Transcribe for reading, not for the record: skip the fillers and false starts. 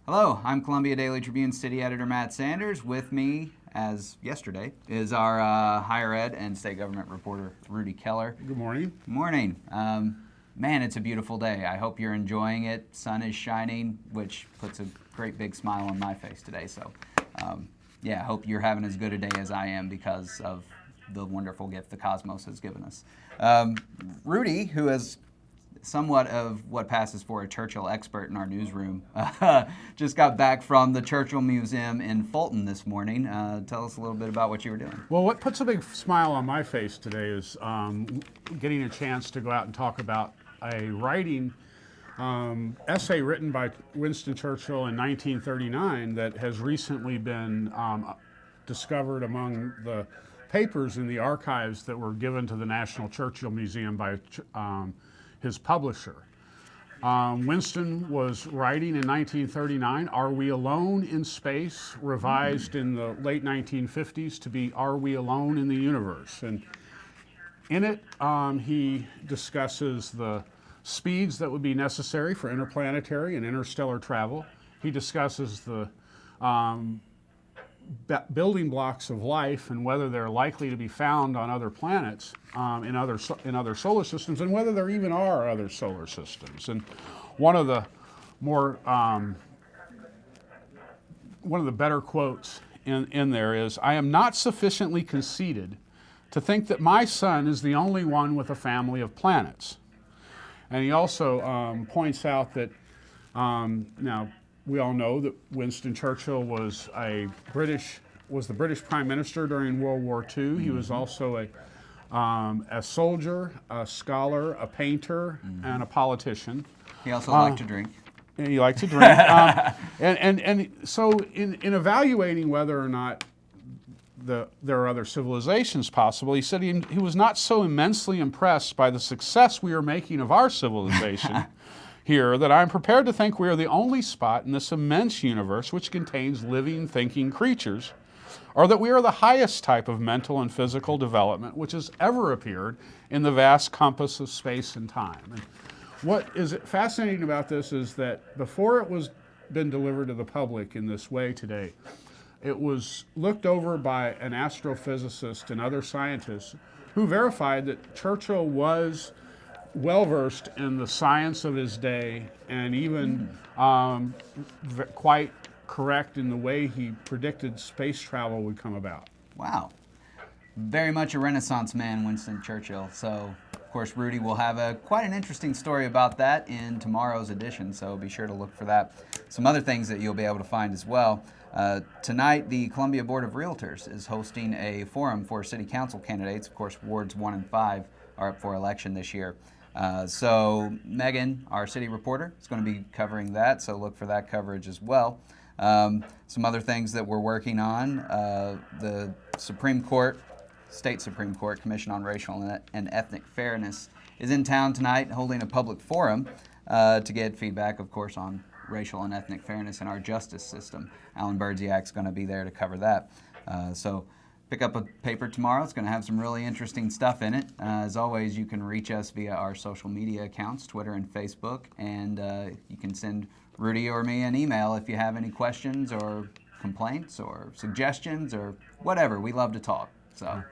Hello, I'm Columbia Daily Tribune City Editor Matt Sanders. With me, as yesterday, is our higher ed and state government reporter, Rudi Keller. Good morning. Good morning. Man, it's a beautiful day. I hope you're enjoying it. Sun is shining, which puts a great big smile on my face today. So, yeah, I hope you're having as good a day as I am because of the wonderful gift the cosmos has given us. Rudi, who is somewhat of what passes for a Churchill expert in our newsroom, just got back from the Churchill Museum in Fulton this morning. Tell us a little bit about what you were doing. Well, what puts a big smile on my face today is getting a chance to go out and talk about a writing essay written by Winston Churchill in 1939 that has recently been discovered among the papers in the archives that were given to the National Churchill Museum by his publisher. Winston was writing in 1939, Are We Alone in Space, revised in the late 1950s to be Are We Alone in the Universe? And in it, he discusses the speeds that would be necessary for interplanetary and interstellar travel. He discusses the building blocks of life and whether they're likely to be found on other planets in other solar systems, and whether there even are other solar systems. And one of the better quotes in there is, "I am not sufficiently conceited to think that my sun is the only one with a family of planets." And he also points out that now, we all know that Winston Churchill was the British Prime Minister during World War II. Mm-hmm. He was also a soldier, a scholar, a painter, and a politician. He also liked to drink. And he liked to drink. And so in evaluating whether or not there are other civilizations possible, he said he was not so immensely impressed by the success we are making of our civilization here that I'm prepared to think we are the only spot in this immense universe which contains living, thinking creatures, or that we are the highest type of mental and physical development which has ever appeared in the vast compass of space and time. And what is fascinating about this is that before it was been delivered to the public in this way today, it was looked over by an astrophysicist and other scientists who verified that Churchill was well-versed in the science of his day, and even quite correct in the way he predicted space travel would come about. Wow. Very much a Renaissance man, Winston Churchill. So, of course, Rudi will have quite an interesting story about that in tomorrow's edition, so be sure to look for that. Some other things that you'll be able to find as well. Tonight, the Columbia Board of Realtors is hosting a forum for city council candidates. Of course, wards 1 and 5 are up for election this year. So Megan, our city reporter, is going to be covering that, so look for that coverage as well. Some other things that we're working on, the State Supreme Court Commission on Racial and Ethnic Fairness is in town tonight holding a public forum to get feedback, of course, on racial and ethnic fairness in our justice system. Alan Birdziak's going to be there to cover that. So pick up a paper tomorrow. It's going to have some really interesting stuff in it. As always, you can reach us via our social media accounts, Twitter and Facebook, and you can send Rudi or me an email if you have any questions or complaints or suggestions or whatever. We love to talk. So.